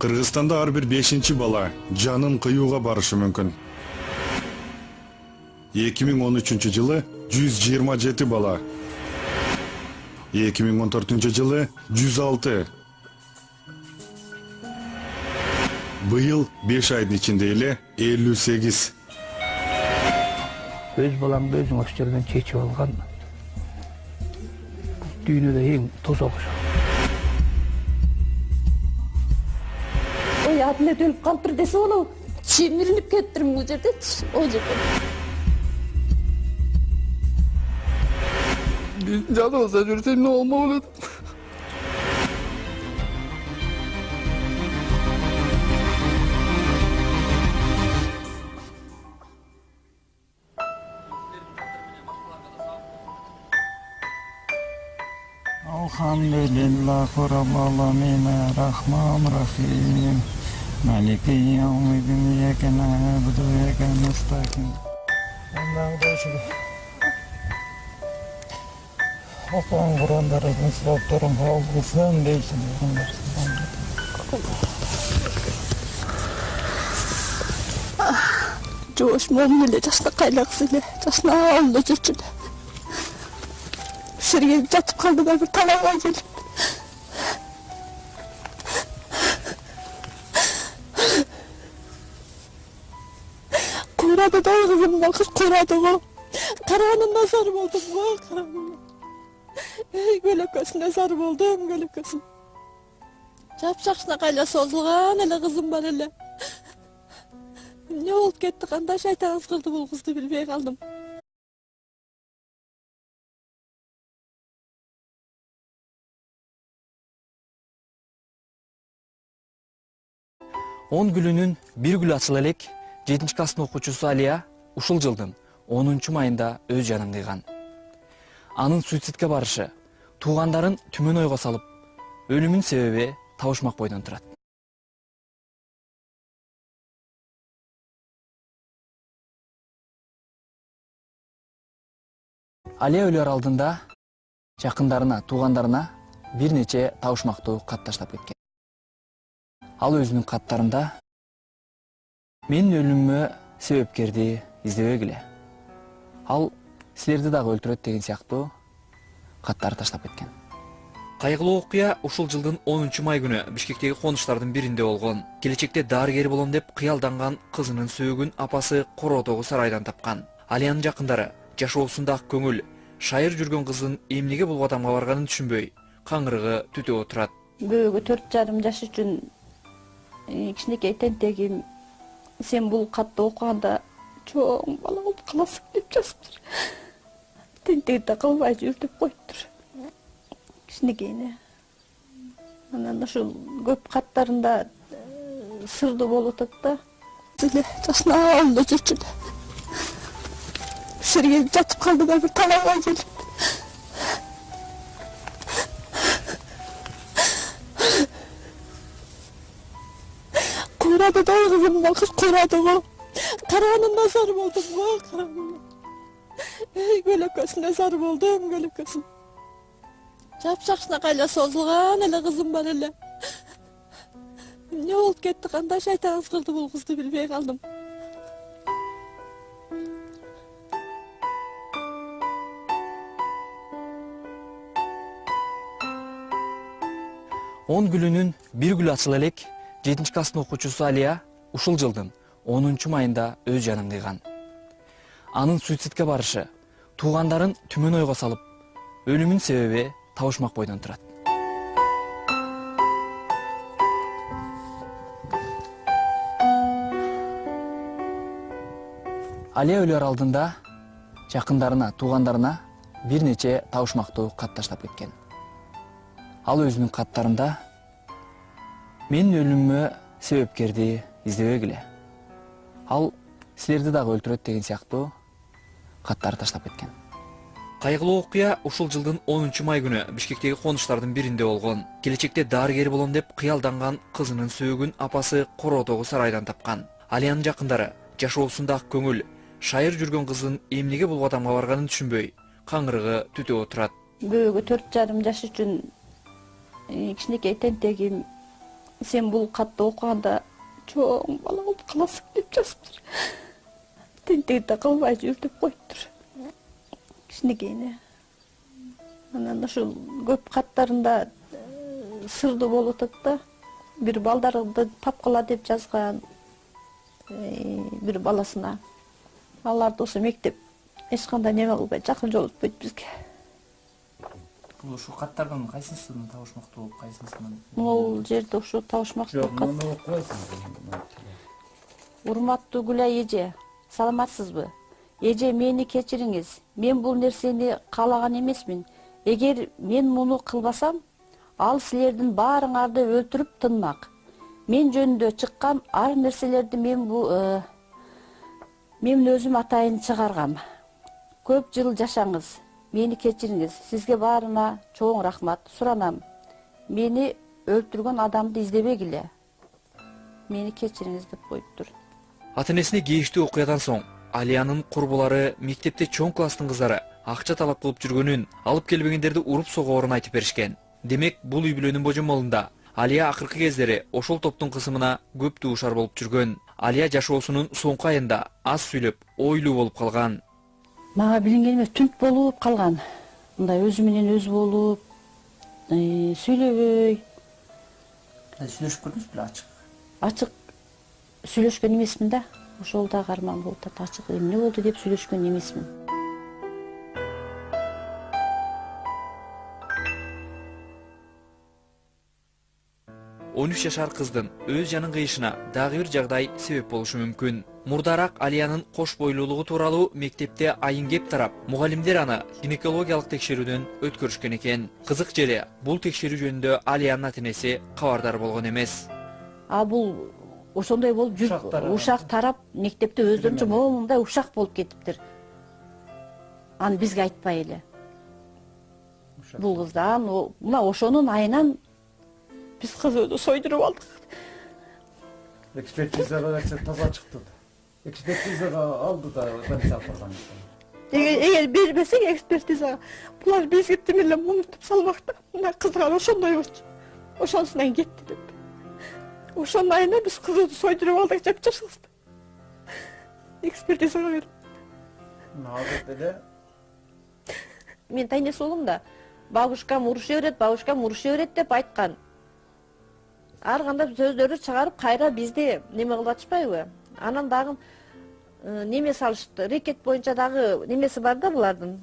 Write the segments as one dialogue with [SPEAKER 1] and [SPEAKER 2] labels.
[SPEAKER 1] Кыргызстанда ар бир 5-чи бала жанын кыюуга барышы мүмкүн. 2013-жылы 127 бала, 2014-жылы 106. Быйыл 5 айдын ичинде эле 58.
[SPEAKER 2] Өз балаңды өзүң осы жерден чечип алган. Дүйнөдө эң тозок.
[SPEAKER 3] Ой, адилет өлүп калыптыр десе болобу? Чемиринип кетиптирмин бул жерде. О жерде.
[SPEAKER 2] Жаныбызда жүрсем эмне болмок эле?
[SPEAKER 4] Alhamdulillah Rabbil alamin Rahman Rahim Maliki yawmiddin iyyaka na'budu wa iyyaka nasta'in. Allah'a şükür. Okuyan Kur'an'ların sıfatlarım hafızın değilsin.
[SPEAKER 3] Joşmam bile жасына кайлаксы эле, жасына алды жүрчү. Сергей жатып калды да бир талабай келип. Курады да кызым, кыз курады го. Караганын назар болдум го, караганын. Көлөкөсүн назар болдум, көлөкөсүн. Жапшакшына кайла созулган эле кызым бар эле. Не болуп кетти, кандай шайтан ызгырды бул кызды билбей калдым.
[SPEAKER 5] Он гүлүнүн бир гүлү ачыла элек 7-класстын окуучусу Алия ушул жылдын 10-майында өз жанын кыйган. Анын суицидке барышы туугандарын түмөн ойго салып, өлүмүнүн себеби табышмак бойдон турат. Алия өлөр алдында жакындарына, туугандарына бир нече табышмактуу кат таштап кеткен. Ал өзүнүн каттарында менин өлүмүмө себепкерди издебегиле. Ал силерди дагы өлтүрөт деген сыяктуу каттар таштап кеткен. Кайгылуу окуя ушул жылдын 10-май күнү Бишкектеги конуштардын биринде болгон. Келечекте дарыгер болом деп кыялданган кызынын сөөгүн апасы Кородогу сарайдан тапкан. Алиянын жакындары жашоосунда ак көңүл, шайыр жүргөн кыздын эмнеге бул кадамга барганын түшүнбөй, каңгырыгы түтүп отурат.
[SPEAKER 3] Бөөгө 4,5 жаш үчүн кичинекей тентегим, сен бул катты окуганда чоң бала болуп каласың деп жазыптыр. Тентеги да кылбай жүр деп коюптур. Кичинекейине. Анан ушул көп каттарында сырдуу болуп атат да. Жасына алды жүрчү. Сергей жатып калды да бир талабай келип. Курады да кызым, кыз курады го. Караганын назар болдум го, караганын. Көлөкөсүн назар болдум, көлөкөсүн. Жапшакшына кайла созулган эле кызым бар эле. Не болуп кетти, кандай шайтан ызгырды бул кызды билбей калдым.
[SPEAKER 5] Он гүлүнүн бир гүлү ачыла элек 7-класстын окуучусу Алия ушул жылдын 10-майында өз жанын кыйган. Анын суицидке барышы туугандарын түмөн ойго салып, өлүмүнүн себеби табышмак бойдон турат. Алия өлөр алдында жакындарына, туугандарына бир нече табышмактуу кат таштап кеткен. Ал өзүнүн каттарында менин өлүмүмө себепкерди издебегиле. Ал силерди дагы өлтүрөт деген сыяктуу каттар таштап кеткен. Кайгылуу окуя ушул жылдын 10-май күнү Бишкектеги конуштардын биринде болгон. Келечекте дарыгер болом деп кыялданган кызынын сөөгүн апасы Кородогу сарайдан тапкан. Алиянын жакындары жашоосунда ак көңүл, шайыр жүргөн кыздын эмнеге бул кадамга барганын түшүнбөй, каңгырыгы түтүп отурат.
[SPEAKER 3] Бөөгө 4,5 жаш үчүн кичинекей тентегим, сен бул катты окуганда чоң бала болуп каласың деп жазыптыр. Тентегиде калбай жүр деп коюптур. Кичинекейине. Анан ушул көп каттарында сырдуу болуп атат да. Бир балдарды папкала деп жазган. Бир баласына. Аларды ошо мектеп эч кандай неме кылбай жакын жолотпойт бизге.
[SPEAKER 5] Бул ушул каттардын кайсысынан табышмактуу болуп, кайсысынан?
[SPEAKER 3] Могул жерде ушу табышмактуу кат.
[SPEAKER 4] Муну окуйсуң.
[SPEAKER 3] Урматтуу Гүлай эже, саламатсызбы? Эже, мени кечириңиз. Мен бул нерсени каалаган эмесмин. Эгер мен муну кылбасам, ал силердин баарыңарды өлтүрүп тынмак. Мен жөнүндө чыккан ар нерселерди мен өзүм атайын чыгаргам. Көп жыл жашаңыз. Мени кечириңиз. Сизге баарына чоң рахмат. Суранам. Мени өлтүргөн адамды издебегиле. Мени кечириңиз деп коюптур.
[SPEAKER 6] Ата-энесине кейиштүү окуядан соң Алиянын курбулары мектепте чоң класстын кыздары акча талап кылып жүргөнүн, алып келбегендерди уруп согоорун айтып беришкен. Демек, бул үй бүлөнүн божомолунда Алия акыркы кездери ошол топтун кысымына көп туушар болуп жүргөн. Алия жашоосунун соңку айында аз сүйлөп, ойлуу болуп калган.
[SPEAKER 3] Мага билинген эмес, түнт болуп калган. Мындай өзү менен өзү болуп, сүйлөбөй.
[SPEAKER 5] Сүйлөшүп көрдүңүз беле ачык?
[SPEAKER 3] Ачык сүйлөшкөн эмесмин да. Ошол дагы арман болуп атат. Ачык эмне болду деп сүйлөшкөн эмесмин.
[SPEAKER 6] 13 жашар кыздын өз жанын кыйышына дагы бир жагдай себеп болушу мүмкүн. Мурдараак Алиянын кош бойлуулугу тууралуу мектепте айын кеп тарап, мугалимдер аны гинекологиялык текшерүүдөн өткөрүшкөн экен. Кызык желе, бул текшерүү жөнүндө Алиянын ата-энеси кабардар болгон эмес.
[SPEAKER 3] Бул ошондой болуп жүрүп, ушак тарап мектепте өздөрүнчө момундай ушак болуп кетиптир. Аны бизге айтпай эле. Бул кыздан, мына ошонун айынан биз кызды сойдуруп алдык.
[SPEAKER 4] Экспертизага берсе таза чыкты. Экспертизага алды да больницага апарган.
[SPEAKER 3] Эгер бербесек экспертизага, булар бизге тимеле мунутуп салмакта. Мына кызга ошондой болчу. Ошонусунан кетти деп. Ошонун айынан биз кызды сойдуруп алдык деп чыгышты. Экспертизага берип.
[SPEAKER 4] Азыр деле
[SPEAKER 3] Мен тайнес улум да бабушкам уруша берет деп айткан. Ар кандай сөздөрдү чыгарып кайра бизди неме кылып атышпайбы? Анан дагы неме салышты. Рекет боюнча дагы немеси бар да булардын.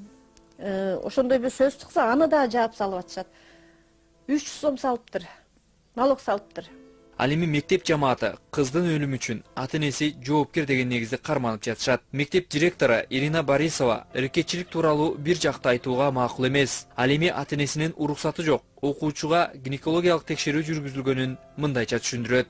[SPEAKER 3] Ошондой бир сөз чыкса, аны да жаап салып атышат. 300 сом салыптыр. Налог салыптыр.
[SPEAKER 6] Ал эми мектеп жамааты кыздын өлүмү үчүн ата-энеси жоопкер деген негизде карманып жатышат. Мектеп директору Ирина Борисова рекетчилик тууралуу бир жакты айтууга макул эмес. Ал эми ата-энесинин уруксаты жок окуучуга гинекологиялык текшерүү жүргүзүлгөнүн мындайча түшүндүрөт.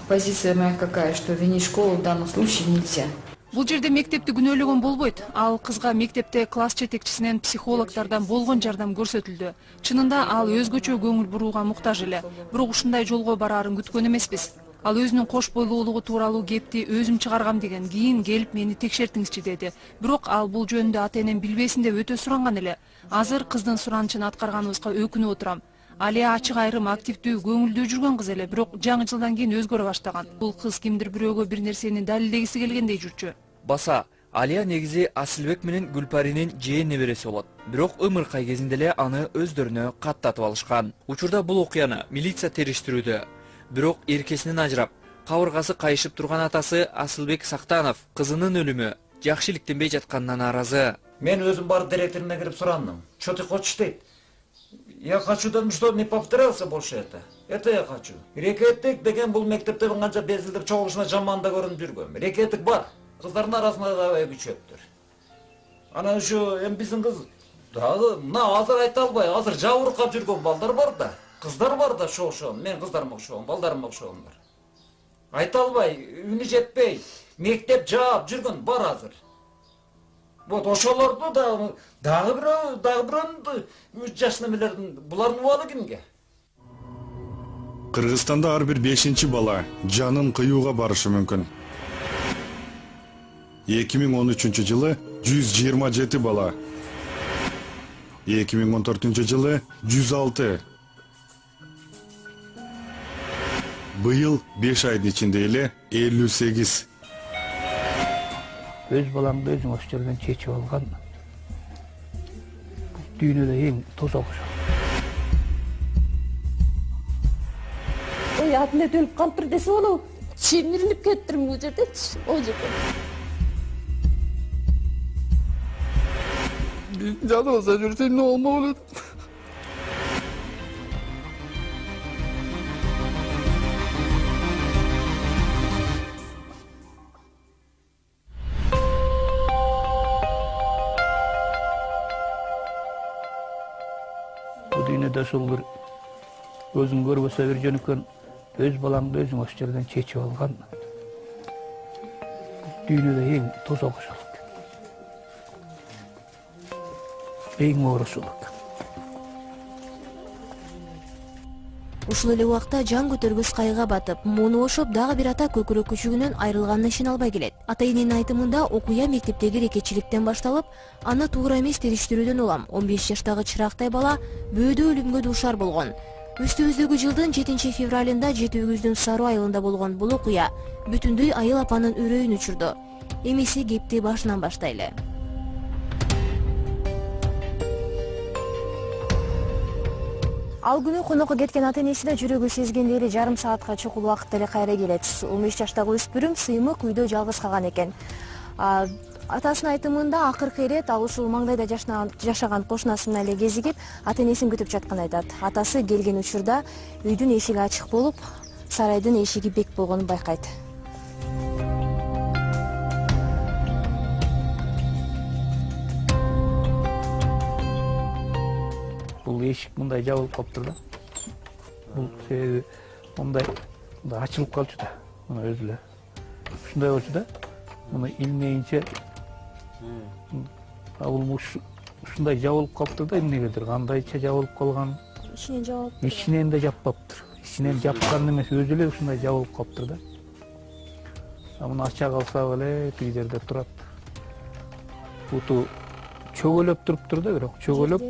[SPEAKER 7] Позиция моя какая, что винить школу в данном случае нельзя.
[SPEAKER 8] Бул жерде мектепти күнөөлөгөн болбойт. Ал кызга мектепте класс жетекчисинен психологдордон болгон жардам көрсөтүлдү. Чынында ал өзгөчө көңүл бурууга муктаж эле. Бирок ушундай жолго бараарын күткөн эмеспиз. Ал өзүнүн кош бойлуулугу тууралуу кепти өзүм чыгаргам деген, кийин келип мени текшертиңизчи деди. Бирок ал бул жөнүндө ата-энем билбесин деп өтө суранган эле. Азыр кыздын суранычын аткарганыбызга өкүнүп отурам. Алия ачык айрым активдүү, көңүлдүү жүргөн кыз эле, бирок жаңы жылдан кийин өзгөрө баштаган. Бул кыз кимдир бирөөгө бир нерсени далилдегиси келгендей жүрчү.
[SPEAKER 6] Баса, Алия негизи Асылбек менен Гүлпаринин жээн небереси болот. Бирок ымыркай кезинде эле аны өздөрүнө каттатып алышкан. Учурда бул окуяны милиция териштирүүдө. Бирок эркесинен ажырап, кабыргасы кайышып турган атасы Асылбек Сактанов кызынын өлүмү жакшы иликтенбей жатканына нааразы.
[SPEAKER 4] мен өзүм бар директоруна кирип сурандым. Что ты хочешь дейт? Я хочу, чтобы не повторялся больше это. Это я хочу. Рекеттик деген бул мектепте канча безилдик чогулушуна жаманда көрүнүп жүргөм. Рекеттик бар. Кыздардын арасында да күчөптүр. Анан ушу биздин кыз дагы мына азыр айта албай, азыр жабыркап жүргөн балдар бар да. Кыздар бар да ошо. Мен кыздарыма окшогон, балдарыма окшогондар. Айта албай, үнү жетпей, мектеп жаап жүргөн бар азыр. Вот ошолорду дагы бирөөнү 3 жаш немелердин булардын убалы кимге?
[SPEAKER 1] Кыргызстанда ар бир 5-чи бала жанын кыюуга барышы мүмкүн. 2013 жылы 127 бала, 2014 жылы 106, быйыл 5 айдын ичинде эле 58.
[SPEAKER 2] Өз балаңды өзүң ошол жерден чечип алган дүйнөдө эң тозок ошол.
[SPEAKER 3] Ой, атында өлүп калыптыр десе болобу? Чемиринип кетиптирмин бул жердечи. Ол жерде.
[SPEAKER 2] Canı olsa жүрсем ne olma olur. Bu dünyada ошол бир өзүң көрбөсө бир жөнөкөн өз балаңды өзүң ошол жерден чечип алган дүйнөдө эң тозок ошол. Эң оор ошол.
[SPEAKER 9] Ушул эле убакта жан көтөргүс кайгыга батып, муну ошоп дагы бир ата көкүрөк күчүгүнөн айрылганына ишене албай келет. Ата эненин айтымында окуя мектептеги рекетчиликтен башталып, аны туура эмес териштирүүдөн улам 15 жаштагы чырактай бала бөөдө өлүмгө дуушар болгон. Үстүбүздөгү жылдын 7 февралында Жети-Өгүздүн Саруу айылында болгон бул окуя бүтүндөй айыл апанын үрөйүн учурду. Эмесе кепти башынан баштайлы. Ал күнү конокко кеткен ата энеси да жүрөгү сезгендей эле жарым саатка чукул убакытта эле кайра келет. 15 жаштагы өспүрүм Сыймык үйдө жалгыз калган экен. Атасынын айтымында акыркы ирет ал ушул маңдайда жашаган кошунасы менен эле кезигип, ата энесин күтүп жатканын айтат. Атасы келген учурда үйдүн эшиги ачык болуп, сарайдын эшиги бек болгонун байкайт.
[SPEAKER 2] Бул эшик мындай жабылып калыптыр да. Бул себеби мындай ачылып калчу да. Мына өзү эле. Ушундай болчу да. Муну илмейинче бул ушундай жабылып калыптыр да эмнегедир. Кандайча жабылып калган.
[SPEAKER 9] Ичинен жабылып.
[SPEAKER 2] Ичинен да жаппаптыр. Ичинен жапкан эмес, өзү эле ушундай жабылып калыптыр да. Муну ача калсак эле тиги жерде турат. Буту чөгөлөп туруптур да, бирок чөгөлөп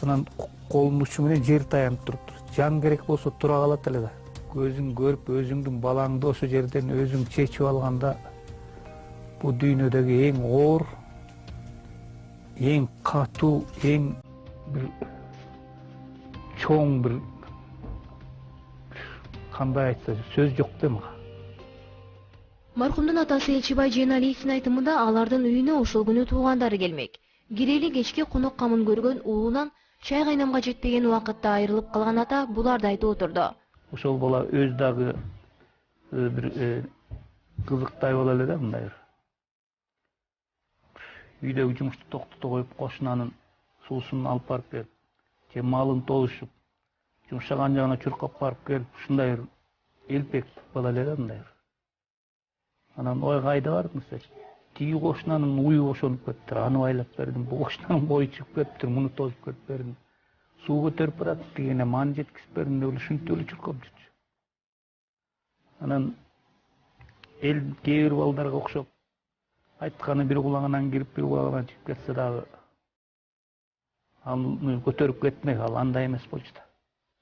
[SPEAKER 2] анан колунун учу менен жер таянып туруптур. Жан керек болсо тура калат эле да. Көзүң көрүп, өзүңдүн балаңды ошо жерден өзүң чечип алганда бул дүйнөдөгү эң оор, эң катуу, эң бир чоң бир кандай айтса сөз жок да мага.
[SPEAKER 9] Маркумдун атасы Элчибай Жээналиевдин айтымында алардын үйүнө ошол күнү туугандары келмек. Кирели кечке конок камын көргөн уулунан чай кайнамга жетпеген убакытта айрылып калган ата буларды айтып отурду.
[SPEAKER 2] Ошол бала өз дагы бир кызыктай боло эле да мындай. Үйдөгү жумушту токтото коюп кошунанын суусун алып барып берип, же малын толушуп, жумшаган жагына чуркап барып келип, ушундай бир элпек бала эле да мындай. Анан ой кайда бардыңыз? Тиги кошунанын уyu ошонуп кетиптир, аны байлап бердим. Бу кошунанын бою чыгып кетиптир, муну тосуп кетип бердим. Суу көтөрүп барат дегене маны жеткизип бердим деп ушинтип эле чуркап жүрчү. Анан эл кээ бир балдарга окшоп айтканы бир кулагынан кирип, бир кулагынан чыгып кетсе дагы аны көтөрүп кетмек, ал андай эмес болчу да.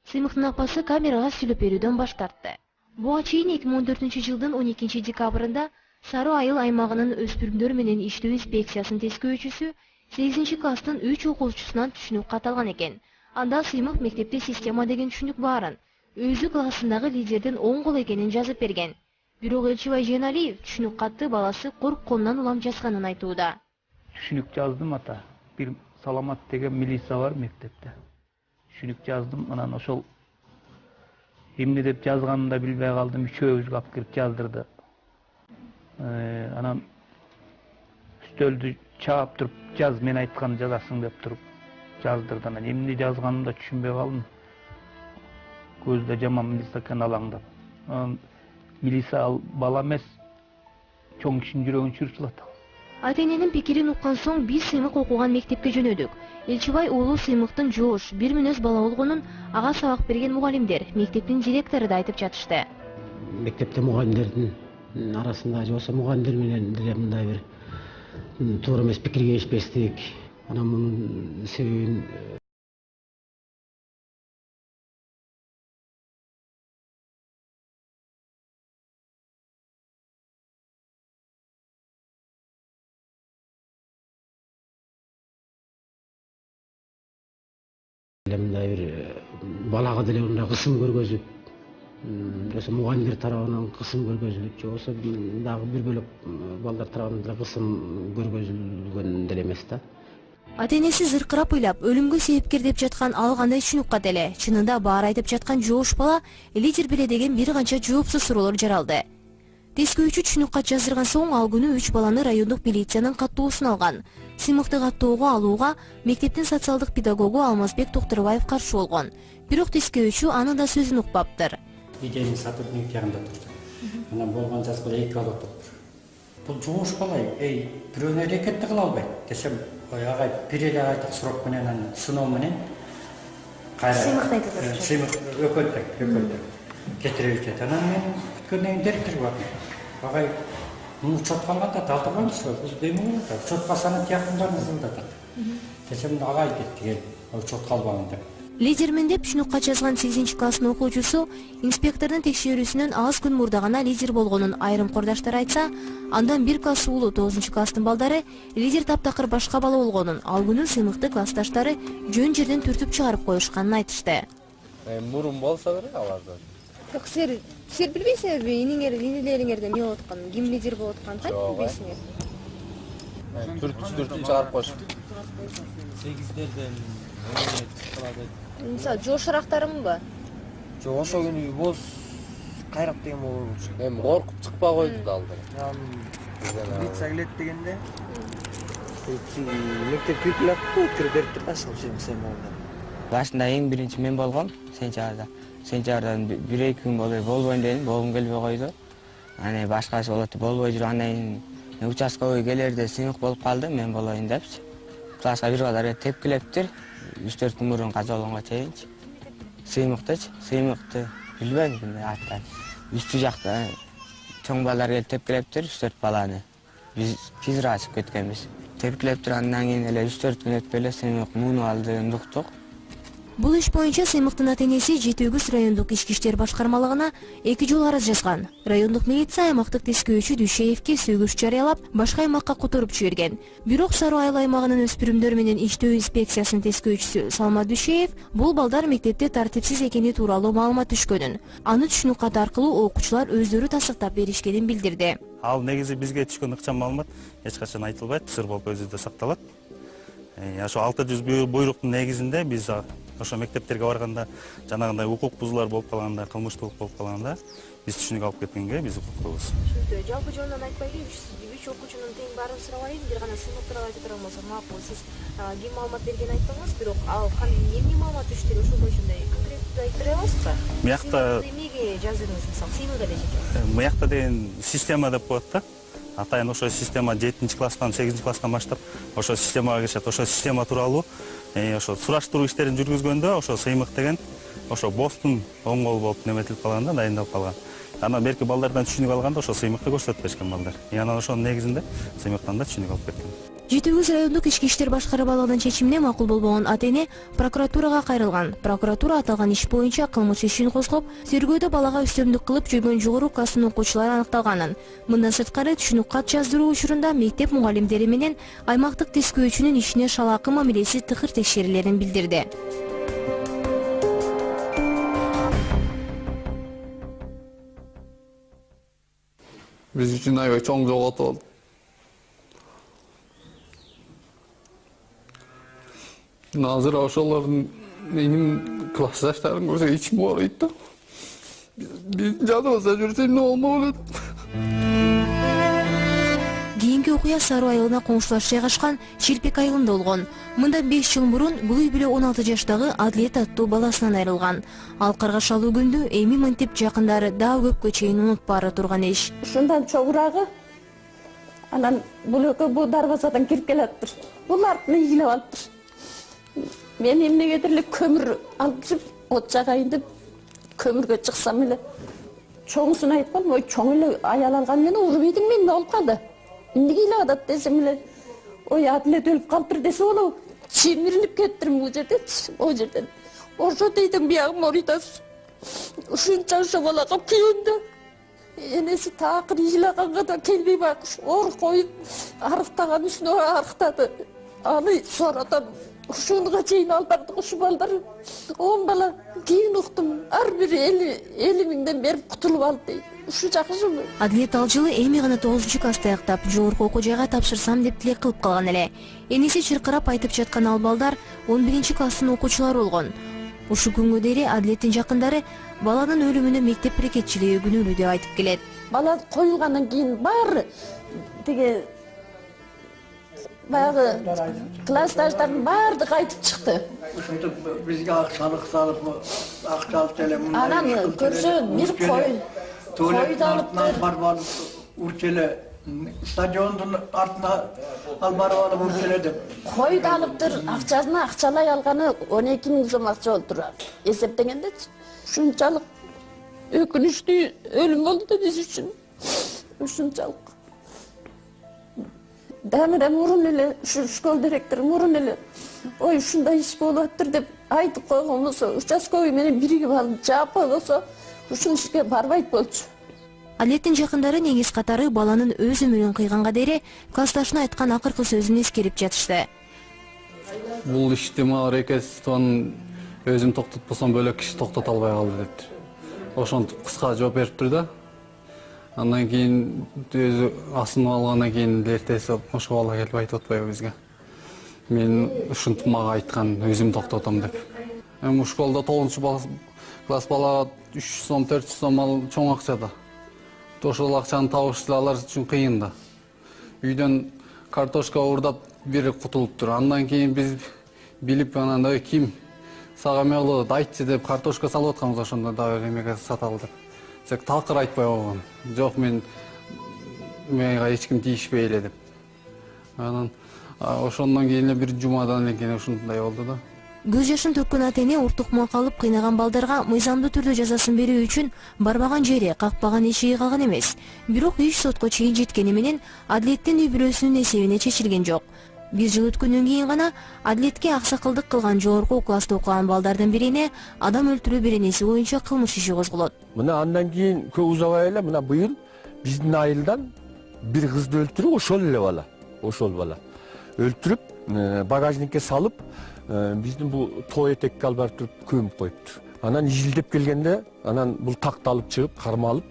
[SPEAKER 9] Сыймыктын апасы камерага сүйлөп берүүдөн баш тартты. Буга чейин 2014-жылдын 12 декабрында Саруу айыл аймагынын өспүрүмдөр менен иштөө инспекциясынын тескөөчүсү 8-класстын 3 окуучусунан түшүнүк кат алган экен. Анда Сыймык мектепте система деген түшүнүк баарын, өзү классындагы лидердин оң колу экенин жазып берген. Бирок Элчибай Жээналиев түшүнүк катты баласы коркконунан улам жазганын айтууда.
[SPEAKER 2] Түшүнүк жаздым ата. Бир Саламат деген милиция бар мектепте. Түшүнүк жаздым, анан ошол эмне деп жазганын да билбей калдым, үчөөбүзгө алып кирип жаздырды. Анан үстөлдү чаап туруп, жаз, мен айтканды жазасың деп туруп жаздырды. Анан эмне жазганын да түшүнбөй калдым. Көздө жаман милиция экен алаңдап. Анан милиция ал бала эмес, чоң кишинин жүрөгүн чырчылат.
[SPEAKER 9] Ата эненин пикирин уккан соң биз Сыймык окуган мектепке жөнөдүк. Элчибай уулу Сыймыктын жоош, бир мүнөз бала болгонун ага сабак берген мугалимдер, мектептин директору да айтып жатышты.
[SPEAKER 10] Мектепте мугалимдердин арасында же болсо мугалимдер менен деле мындай бир туура эмес пикирге келишпестик. Анан мунун себебин мындай бир балага деле мындай кысым көргөзүп, ошо мугалимдер тарабынан кысым көргөзүлүп, же болбосо дагы бир бөлөк балдар тарабынан деле кысым көргөзүлгөн деле эмес да.
[SPEAKER 9] Ата-энеси зыркырап ыйлап, өлүмгө себепкер деп жаткан ал кандай түшүнүк кат эле? Чынында баары айтып жаткан жоош бала лидер беле деген бир канча жоопсуз суроолор жаралды. Тескөөчү түшүнүк кат жаздырган соң ал күнү 3 баланы райондук милициянын каттоосун алган. Сыймыкты каттоого алууга мектептин социалдык педагогу Алмазбек Токторбаев каршы болгон. Бирок тескөөчү анын да сөзүн укпаптыр.
[SPEAKER 11] Идеяның сотрудник жағында тұрды. Мына болған жас бала 2 бала тұр. Бұл жоош бала, біреуіне әрекетті қыла албайды. Десем, ағай, бір еле айтық сұрап менен, сынау менен,
[SPEAKER 9] Сыймықты айтып тұрды.
[SPEAKER 11] Сыймық өкөлдік. Кетіре өтеді. Анан мен күткеннен директор бардым. Ағай, мұны чотқа алғанда талтырмаңыз, бұл деймін ғой. Чотқа саны тияқтымдарыңыз жылдады. Десем, ағай кетті, чотқа албағын деп.
[SPEAKER 9] Лидермен деп түшүнүк кат жазган 8 класстын окуучусу инспектордун текшерүүсүнөн аз күн мурда гана лидер болгонун айрым кордаштар айтса, андан 1 класс уулу 9 класстын балдары лидер таптакыр башка бала болгонун, ал күнү сыймыкты классташтары жөн жерден түртүп чыгарып коюшканын айтышты.
[SPEAKER 12] Мурун болсо керек аларда.
[SPEAKER 9] Жок, силер билбейсиңерби, инилериңерде эмне болуп атканын, ким лидер болуп атканын билбейсиңер?
[SPEAKER 12] Түртүп чыгарып коюшты.
[SPEAKER 13] 8дерден
[SPEAKER 9] Мисалы, жошырактарым ба?
[SPEAKER 13] Жок, ошо күнү боз кайрап деген болчу.
[SPEAKER 12] Эми коркуп чыкпа койду да алды.
[SPEAKER 13] Милиция келет дегенде мектеп күлкүлөп өткөрүп берип турду, ошол сен болгон.
[SPEAKER 14] Башында эң биринчи мен болгом, сентябрдан 1-2 күн болбойм дедим, болгум келбей койду. Аны башкасы болот болбой жүрүп, андан кийин участковый келерде сыймык болуп калды, мен болоюн депчи. Класска бир бала тепкилептир. 3-4 күн мурун каза болгонго чейинчи. Сыймыкты билбейм аттан. Үстү жакта чоң балдар келип тепкилептир, 3-4 баланы. Биз тизир ачып кеткенбиз. Тепкилептир, андан кийин эле 3-4 күн өтпөй эле сыймык муну алды, уктук.
[SPEAKER 9] Бул иш боюнча сыймыктын ата-энеси Жети Өгүз райондук ички иштер башкармалыгына 2 жолу арыз жазган. Райондук милиция аймактык тескөөчү Дүйшеевке сөгүш жарыялап, башка аймакка которуп жиберген. Бирок Сары Айыл аймагынын өспүрүмдөр менен иштөө инспекциясынын тескөөчүсү Салма Дүйшеев бул балдар мектепте тартипсиз экени тууралуу маалымат түшкөнүн, аны түшүнүк кат аркылуу окуучулар өздөрү тастыктап беришкенин билдирди.
[SPEAKER 15] Ал негизи бизге түшкөн ыкчам маалымат эч качан айтылбайт, сыр болуп өзүндө сакталат. Ошо 600 буйруктун негизинде биз ошо мектептерге барганда жанагындай укук бузуулар болуп калганда, кылмыштуулук болуп калганда биз түшүнүк алып кеткенге биз укуктуубуз.
[SPEAKER 9] Жалпы жонунан айтпай келипсиз, үч окуучунун тең баарын сурабайын, бир гана сыймык тууралуу айтып турган болсо макул. Сиз ким маалымат бергенин айтпаңыз, бирок ал эмне маалымат түштү, ошол боюнча конкреттүү айтып бере аласызбы?
[SPEAKER 15] Буякта
[SPEAKER 9] эмнеге жаздыңыз, мисалы, сыймык эле жеке?
[SPEAKER 15] Буякта деген система деп коет да. Атайын ошо система 7 класстан 8 класстан баштап ошо системага киришет. Ошо система тууралуу ошо сураштыруу иштерин жүргүзгөндө ошо сыймык деген ошо бостун оң кол болуп неметилип калганда, дайындалып калган. Анан берки балдардан түшүнүк алганда ошо сыймыкты көрсөтүп балдар. Анан ошонун негизинде сыймыктан да түшүнүк алып кеткен.
[SPEAKER 9] Жети Өгүз райондук ички иштер башкармалыгынын чечимине макул болбогон ата-эне прокуратурага кайрылган. Прокуратура аталган иш боюнча кылмыш ишин козгоп, тергөөдө балага үстөмдүк кылып жүргөн жогорку класстын окуучулары аныкталганын. Мындан сырткары түшүнүк кат жаздыруу учурунда мектеп мугалимдери менен аймактык тескөөчүнүн ишине шалаакы мамилеси тыкыр текшерилерин билдирди.
[SPEAKER 16] Биз үчүн аябай чоң жоготуу болду. Азыр ошолордун менин классташтарым көрсө ичим ооруйт да. Биз жаныбызда жүрсө эмне болмок эле.
[SPEAKER 9] Кийинки окуя Сары айылына коңшулаш жайгашкан Чирпек айылында болгон. Мындан 5 жыл мурун бул үй бүлө 16 жаштагы Адлет аттуу баласынан айрылган. Ал каргашалуу күндү эми мынтип жакындары дагы көпкө чейин унутпаары турган иш.
[SPEAKER 3] Ушундан чогурагы анан бул экөө бул дарбазадан кирип келатыр. Бул артына ийилип алыптыр. Мен эмнегедир эле көмүр алып кирип, от жагайын деп көмүргө чыксам эле чоңусуна айткан, ой чоң эле аял алган менен уруп едиң мен, болуп калды. Эмнеге ыйлап атат десем эле, ой Адлет өлүп калыптыр десе болобу. Чимиринип кеттир бул жерден, о жерден. Ошо дейдин биягы моритасы. Ушунча ошо балага күйөндө. Энеси такыр ыйлаганга да келбей байкуш ор коюп, арыктаган үстүнө арыктады. Аны сонрадан
[SPEAKER 17] ушунга чейин алдырдык ушу балдар. 10 бала кийин уктум. Ар бири 50 миңден берип кутулуп алды дейт. Ушу жакшымы?
[SPEAKER 9] Адилет ал жылы эми гана 9-класста аяктап, жогорку окуу жайга тапшырсам деп тилек кылып калган эле. Энеси чыркырап айтып жаткан ал балдар 11-класстын окуучулары болгон. Ушу күнгө дейин Адилеттин жакындары баланын өлүмүнө мектеп бирекетчилиги күнөөлүү деп айтып келет.
[SPEAKER 17] Бала коюлгандан кийин баары тиги баягы классташтардын баардыгы айтып чыкты.
[SPEAKER 18] Ушинтип бизге акчалык салып, акчалык эле мындай.
[SPEAKER 17] Анан көрсө бир койду алыптыр.
[SPEAKER 18] Барып урчу эле стадиондун артына ал барып алып урчу эле деп.
[SPEAKER 17] Койду алыптыр, акчасына акчалай алганы 12 миң сом акча болуптур. Эсептегендечи. Ушунчалык өкүнүчтүү өлүм болду да биз үчүн. Ушунчалык. Дамира мурун эле ушу школ директору мурун эле ой ушундай иш болуп атыр деп айтып койгон болсо, участковый менен биригип алып жаап койбосо, ушул ишке барбайт болчу.
[SPEAKER 9] Адилеттин жакындары негиз катары баланын өз өмүрүн кыйганга дейин классташына айткан акыркы сөзүн эскерип жатышты.
[SPEAKER 16] Бул ишти аракетин өзүм токтотпосом бөлөк киши токтото албай калды деп. Ошентип кыска жооп бериптир да. Андан кийин өзү асынып алгандан кийин эртеси ошо бала келип айтып атпайбы бизге. Мен ушинтип мага айткан өзүм токтотом деп. Эми школда 9-класс балага 300 сом, 400 сом ал чоң акча да. Ошол акчаны табыш алар үчүн кыйын да. Үйдөн картошка уурдап бир кутулуптур. Андан кийин биз билип анан ким сага эме кылып айтчы деп картошка салып атканбыз, ошондо дагы эмеге саталы деп. Сек такыр айтпай койгон. Жок, мен мага эч ким тийишпей эле деп. Анан ошондон кийин бир жумадан кийин ушундай болду да.
[SPEAKER 9] Көз жашын төккөн ата-эне уртукман калып кыйнаган балдарга мыйзамдуу түрдө жазасын берүү үчүн барбаган жери, какпаган эшиги калган эмес. Бирок иш сотко чейин жеткени менен Адилеттин үй бүлөсүнүн эсебине чечилген жок. Бир жыл өткөндөн кийин гана Адилетке аксакалдык кылган жогорку класста окуган балдардын бирине адам өлтүрүү беренеси боюнча кылмыш иши козголот.
[SPEAKER 19] Мына андан кийин көп узабай эле мына быйыл биздин айылдан бир кызды өлтүрүп, ошол эле бала, өлтүрүп багажникке салып, биздин бул той этекке алып барып туруп көмүп коюптур. Анан изилдеп келгенде, анан бул такталып чыгып, кармалып,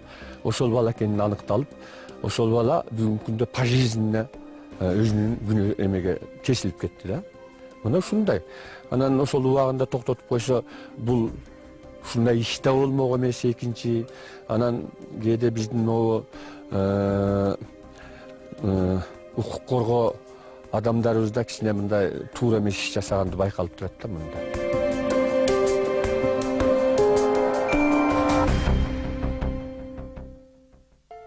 [SPEAKER 19] ошол бала экени аныкталып, ошол бала бүгүнкү күндө пожизненно өзүнүн күнөө эмеге кесилип кетти да. Мына ушундай. Анан ошол убагында токтотуп койсо, бул ушундай иш да болмок эмес экинчи. Анан кээде биздин могу укук коргоо адамдарыбыз да кичине мындай туура эмес иш жасаганды байкалып турат да мында.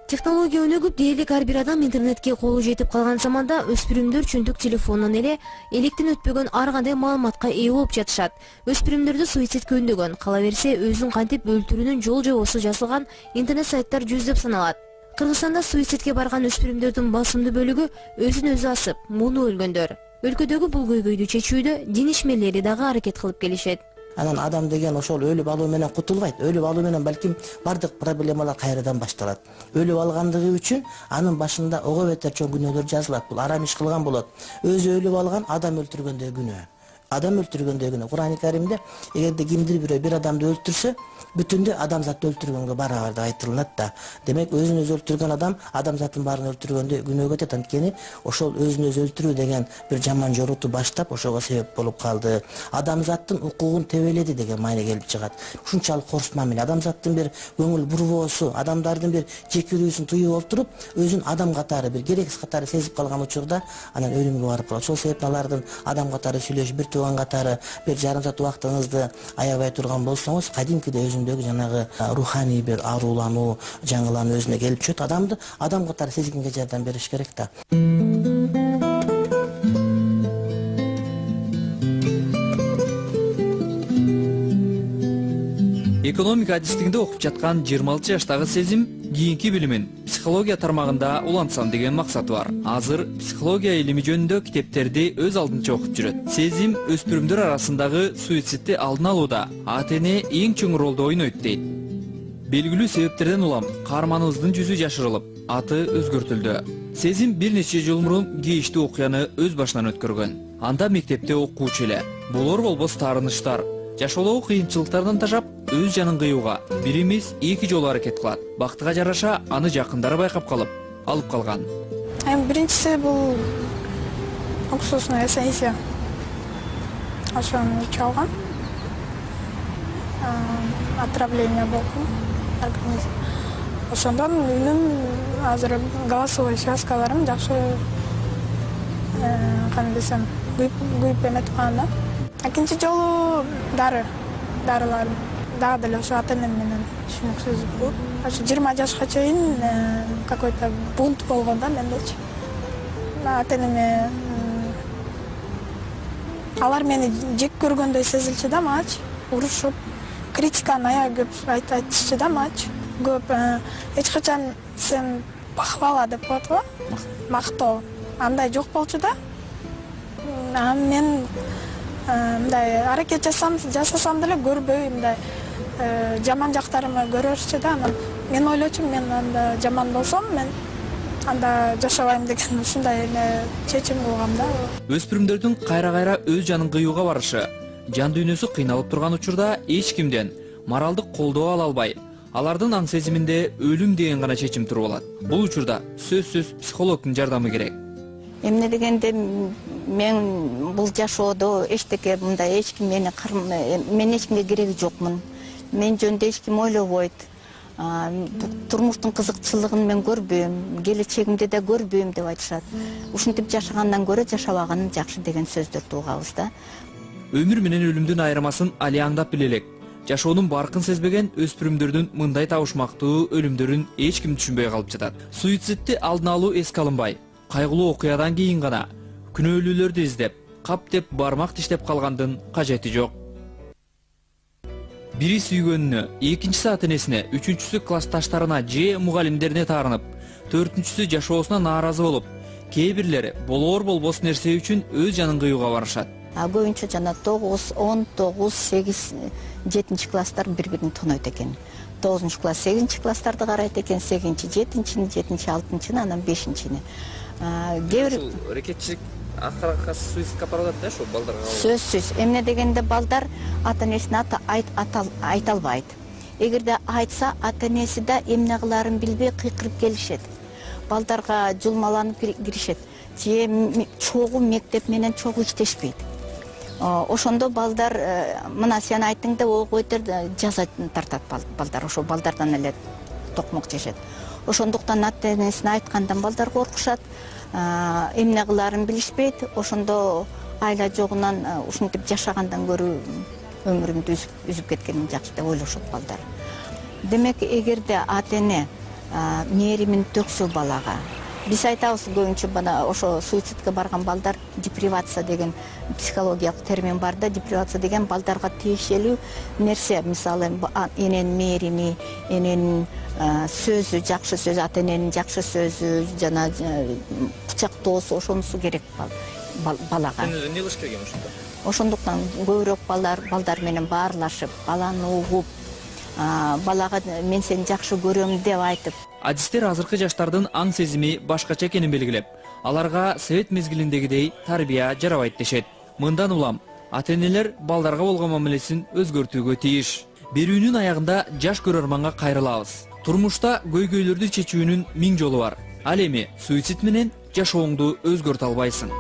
[SPEAKER 9] Технология өнүгүп, дээрлик ар бир адам интернетке колу жетип калган заманда өспүрүмдөр чөнтүк телефонунан эле электен өтпөгөн ар кандай маалыматка ээ болуп жатышат. Өспүрүмдөрдү суицидке үндөгөн, кала берсе өзүн кантип өлтүрүүнүн жол жобосу жазылган интернет сайттар жүздөп саналат. Кыргызстанда суицидке барган өспүрүмдөрдүн басымдуу бөлүгү өзүн өзү асып, муну өлгөндөр. Өлкөдөгү бул көйгөйдү чечүүдө дин ишмерлери дагы аракет кылып келишет.
[SPEAKER 20] Анан адам деген ошол өлүп алуу менен кутулбайт. Өлүп алуу менен балким бардык проблемалар кайрадан башталат. Өлүп алгандыгы үчүн анын башында ого бетер чоң күнөөлөр жазылат. Бул арам иш кылган болот. Өзү өлүп алган адам өлтүргөндө күнөө. Адам өлтүргөндө күнөө. Кур'ан-ы Каримде эгерде кимдир бирөө бир адамды өлтүрсө, бүтүндө адамзатты өлтүргөнгө барабар деп айтылат да. Демек өзүн өзү өлтүргөн адам адамзаттын баарын өлтүргөндө күнөөгө кетет. Анткени ошол өзүн өзү өлтүрүү деген бир жаман жоруту баштап ошого себеп болуп калды. Адамзаттын укугун тебеледи деген майне келип чыгат. Ушунчалык корсутма менен адамзаттын бир көңүл бурбоосу, адамдардын бир жекирүүсүн туюп олтуруп, өзүн адам катары бир керексиз катары сезип калган учурда анан өлүмгө барып калат. Ошол себептен алардын адам катары сүйлөшүп, бир тууган катары бир жарым саат убактыңызды аябай турган болсоңуз, кадимкиде өзүндөгү жанагы руханий бир аарулануу, жаңылануу өзүнө келип чыгат. Адамды адам катары сезгенге жардам бериш керек да.
[SPEAKER 6] Экономика адистигинде окуп жаткан 26 жаштагы Сезим кийинки билимин психология тармагында улантсам деген максаты бар. Азыр психология илими жөнүндө китептерди өз алдынча окуп жүрөт. Сезим өспүрүмдөр арасындагы суицидти алдын алууда ата-эне эң чоң ролду ойнойт дейт. Белгилүү себептерден улам каарманыбыздын жүзү жашырылып, аты өзгөртүлдү. Сезим бир нече жыл мурун кейиштүү окуяны өз башынан өткөргөн. анда мектепте окуучу эле. Болор болбос таарынычтар. Жашоодогу кыйынчылыктардан тажап, өз жанын кыюуга бир эмес 2 жолу аракет кылат. Бактыга жараша аны жакындары байкап калып, алып калган.
[SPEAKER 21] Биринчиси бул уксусный эссенция. Ошону ичип алгам. Отравление болгон организм. Ошондон үнүм азыр голосовой связкаларым жакшы кандай десем күйүп эметип калган да. Экинчи жолу дарылар дагы деле ошо ата-энем менен түшүнүксүз болуп, ошо 20 жашка чейин какой-то бунт болгон да мендечи. Ата-энеме алар мени жек көргөндөй сезилчү да мачы, урушуп, критиканы аябай көп айтышчу да мачы. Көп эч качан сен похвала деп коет го, мактоо. Андай жок болчу да. Мен мындай аракет жасасам деле көрбөй, мындай жаман жактарымы көрөрчү да. Мен ойлочумун, мен анда жаман болсом, мен анда жашабайм деген ушундай чечим кылгам да.
[SPEAKER 6] Өспүрүмдөрдүн кайра-кайра өз жанын кыюуга барышы, жан дүйнөсү кыйналып турган учурда эч кимден моралдык колдоо ала албай, алардын аң сезиминде өлүм деген гана чечим туруп алат. Бул учурда сөзсүз психологдун жардамы керек.
[SPEAKER 3] Эмне дегенде мен бул жашоодо эчтеке мындай эч ким мен эч кимге кереги жокмун. Мен жөнүндө эч ким ойлобойт. Турмуштун кызыкчылыгын мен көрбөйм, келечегимде да көрбөйм деп айтышат. Ушинтип жашагандан көрө жашабаганым жакшы деген сөздөрдү угабыз да.
[SPEAKER 6] Өмүр менен өлүмдүн айырмасын али аңдап биле элек. Жашоонун баркын сезбеген өспүрүмдөрдүн мындай табышмактуу өлүмдөрүн эч ким түшүнбөй калып жатат. Суицидти алдын алуу эске алынбай, кайгылуу окуядан кийин гана күнөөлүүлөрдү издеп, кап деп бармак тиштеп калгандын кажети жок. Бири сүйгөнүнө, экинчиси ата-энесине, үчүнчүсү классташтарына же мугалимдерине таарынып, төртүнчүсү жашоосуна нааразы болуп, кээ бирлери болор болбос нерсе үчүн өз жанын кыюуга барышат.
[SPEAKER 3] Көбүнчө жана 9, 10, 9, 8, 7 класстар бири-бирин тонойт экен. 9 класс 8 класстарды карайт экен, 8, 7-чини, 7, 6-чыны, анан 5-чини.
[SPEAKER 12] Рекетчилик акыркы суицидке апарып атат да, ошо балдарга.
[SPEAKER 3] Сөзсүз. Эмне дегенде балдар ата-энесине айта албайт. Эгерде айтса, ата-энеси да эмне кыларын билбей кыйкырып келишет. Балдарга жулмаланып киришет. Же чогуу мектеп менен чогуу иштешпейт. Ошондо балдар мына сен айттың да ой көтөр жаза тартат балдар. Ошо балдардан эле токмок жешет. Ошондуктан ата-энесине айткандан балдар коркушат. Эмне кыларын билишпейт. Ошондо айла жогунан ушинтип жашагандан көрө өмүрүмдү үзүп кеткенин жакшы деп ойлошот балдар. Демек, эгерде ата-эне мээримин төксө балага, биз айтабыз көбүнчө бана ошо суицидке барган балдар депривация деген психологиялык термин бар да, депривация деген балдарга тиешелүү нерсе, мисалы эненин мээрими, эненин сөзү, жакшы сөзү, ата-эненин жакшы сөзү, жана кучактоосу, ошонусу керек балага.
[SPEAKER 12] Эмне кылыш керек ошондо?
[SPEAKER 3] Ошондуктан көбүрөөк балдар менен баарлашып, баланы угуп, балага мен сени жакшы көрөм деп айтып.
[SPEAKER 6] Адистер азыркы жаштардын аң сезими башкача экенин белгилеп, аларга совет мезгилиндегидей тарбия жарабайт дешет. Мындан улам ата-энелер балдарга болгон мамилесин өзгөртүүгө тийиш. Берүүнүн аягында жаш көрөрманга кайрылабыз. Турмушта көйгөйлөрдү чечүүнүн 1000 жолу бар. Ал эми суицид менен жашооңду өзгөртө албайсың.